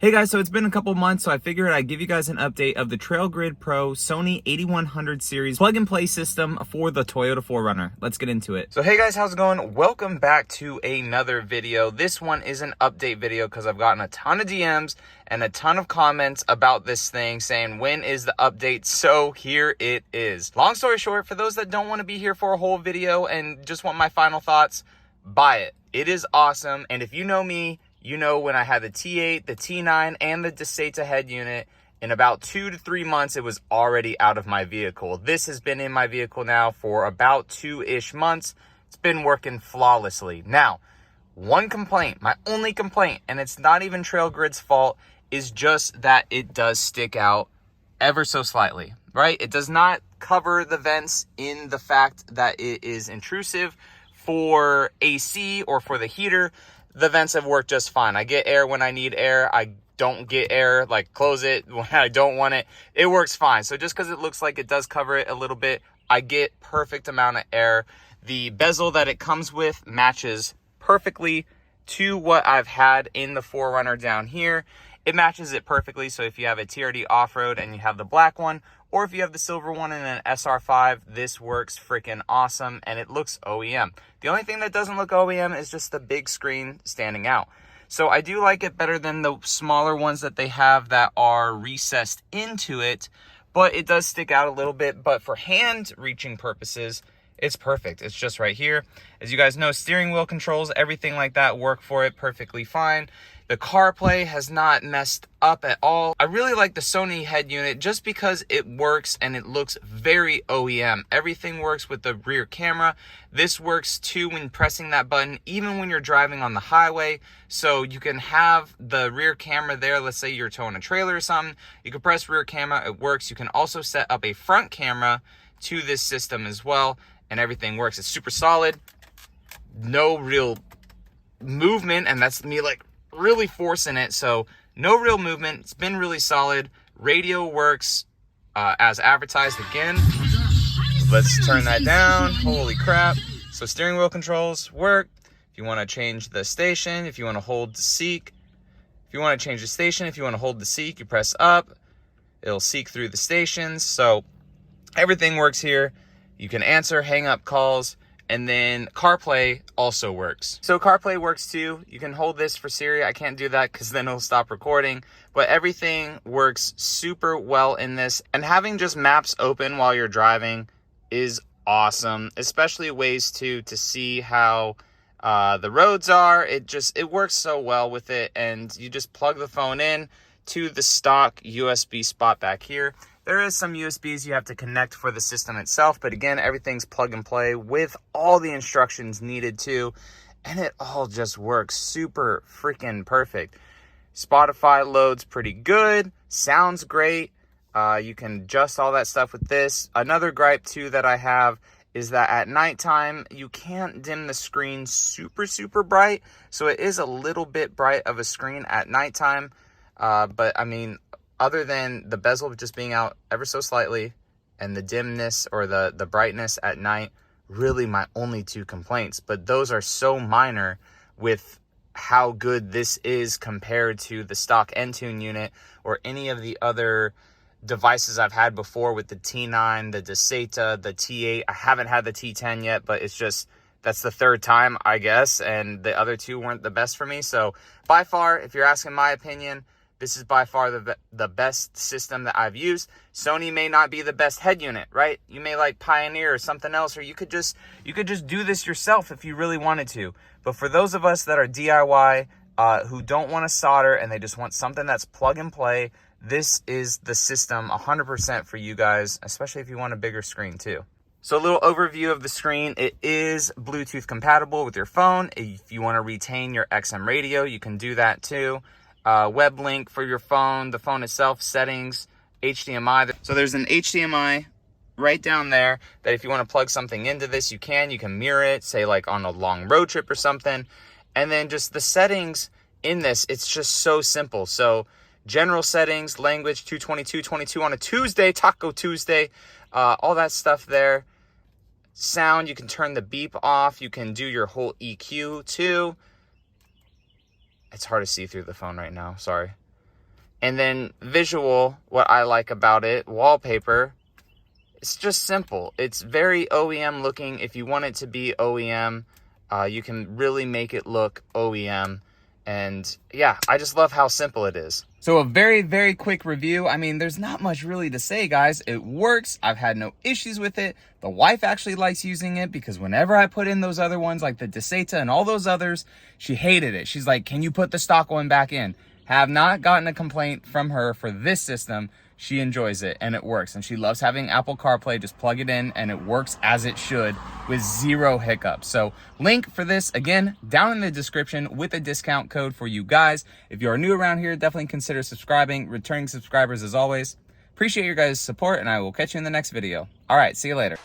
Hey guys, so it's been a couple months, so I figured I'd give you guys an update of the TrailGrid Pro Sony 8100 series plug-and-play system for the Toyota 4Runner. Let's get into it. So hey guys, how's it going? Welcome back to another video. This one is an update video because I've gotten a ton of DMs and a ton of comments about this thing saying, when is the update? So here it is. Long story short, for those that don't want to be here for a whole video and just want my final thoughts, buy it. It is awesome, and if you know me, you know when I had the T8, the T9, and the Deseta head unit, in about 2 to 3 months, it was already out of my vehicle. This has been in my vehicle now for about 2-ish months. It's been working flawlessly. Now, one complaint, my only complaint, and it's not even TrailGrid's fault, is just that it does stick out ever so slightly, right? It does not cover the vents in the fact that it is intrusive for AC or for the heater. The vents have worked just fine. I get air when I need air. I don't get air, like close it when I don't want it. It works fine. So just because it looks like it does cover it a little bit, I get perfect amount of air. The bezel that it comes with matches perfectly to what I've had in the 4Runner down here. It matches it perfectly. So if you have a TRD off-road and you have the black one, or if you have the silver one and an SR5, this works freaking awesome, and it looks OEM. The only thing that doesn't look OEM is just the big screen standing out. So I do like it better than the smaller ones that they have that are recessed into it, but it does stick out a little bit. But for hand reaching purposes, it's perfect. It's just right here. As you guys know, steering wheel controls, everything like that work for it perfectly fine. The CarPlay has not messed up at all. I really like the Sony head unit just because it works and it looks very OEM. Everything works with the rear camera. This works too when pressing that button, even when you're driving on the highway. So you can have the rear camera there. Let's say you're towing a trailer or something. You can press rear camera, it works. You can also set up a front camera to this system as well, and everything works. It's super solid. No real movement, and that's me like really forcing it, so no real movement. It's been really solid. Radio works as advertised again. Let's turn that down. Holy crap. So steering wheel controls work. If you want to change the station, if you want to hold the seek, if you want to change the station, if you want to hold the seek, you press up, it'll seek through the stations. So everything works here. You can answer, hang up calls. And then CarPlay also works. So CarPlay works too. You can hold this for Siri. I can't do that because then it'll stop recording. But everything works super well in this. And having just maps open while you're driving is awesome. Especially ways to see how the roads are. It works so well with it. And you just plug the phone in to the stock USB spot back here. There is some USBs you have to connect for the system itself, but again, everything's plug and play with all the instructions needed to, and it all just works super freaking perfect. Spotify loads pretty good, sounds great. You can adjust all that stuff with this. Another gripe too that I have is that at nighttime, you can't dim the screen super bright, so it is a little bit bright of a screen at nighttime, but I mean, other than the bezel just being out ever so slightly and the dimness or the brightness at night, really my only two complaints. But those are so minor with how good this is compared to the stock Entune unit or any of the other devices I've had before with the T9, the Deseta, the T8. I haven't had the T10 yet, but it's just, that's the third time, I guess, and the other two weren't the best for me. So by far, if you're asking my opinion, this is by far the best system that I've used. Sony may not be the best head unit, right? You may like Pioneer or something else, or you could just do this yourself if you really wanted to. But for those of us that are DIY, who don't want to solder and they just want something that's plug and play, this is the system 100% for you guys, especially if you want a bigger screen too. So a little overview of the screen. It is Bluetooth compatible with your phone. If you want to retain your XM radio, you can do that too. Web link for your phone, the phone itself, settings, HDMI. So there's an HDMI right down there that if you want to plug something into this, you can mirror it, say like on a long road trip or something. And then just the settings in this, it's just so simple. So general settings, language 222.22 on a Tuesday, Taco Tuesday, all that stuff there. Sound, you can turn the beep off. You can do your whole EQ too. It's hard to see through the phone right now, sorry. And then visual, what I like about it, wallpaper, it's just simple. It's very OEM looking. If you want it to be OEM, you can really make it look OEM. And yeah, I just love how simple it is. So a very, very quick review. I mean, there's not much really to say, guys. It works. I've had no issues with it. The wife actually likes using it because whenever I put in those other ones, like the Deseta and all those others, she hated it. She's like, can you put the stock one back in? Have not gotten a complaint from her for this system. She enjoys it and it works. And she loves having Apple CarPlay. Just plug it in and it works as it should with 0 hiccups. So link for this, again, down in the description with a discount code for you guys. If you are new around here, definitely consider subscribing. Returning subscribers as always. Appreciate your guys' support and I will catch you in the next video. All right, see you later.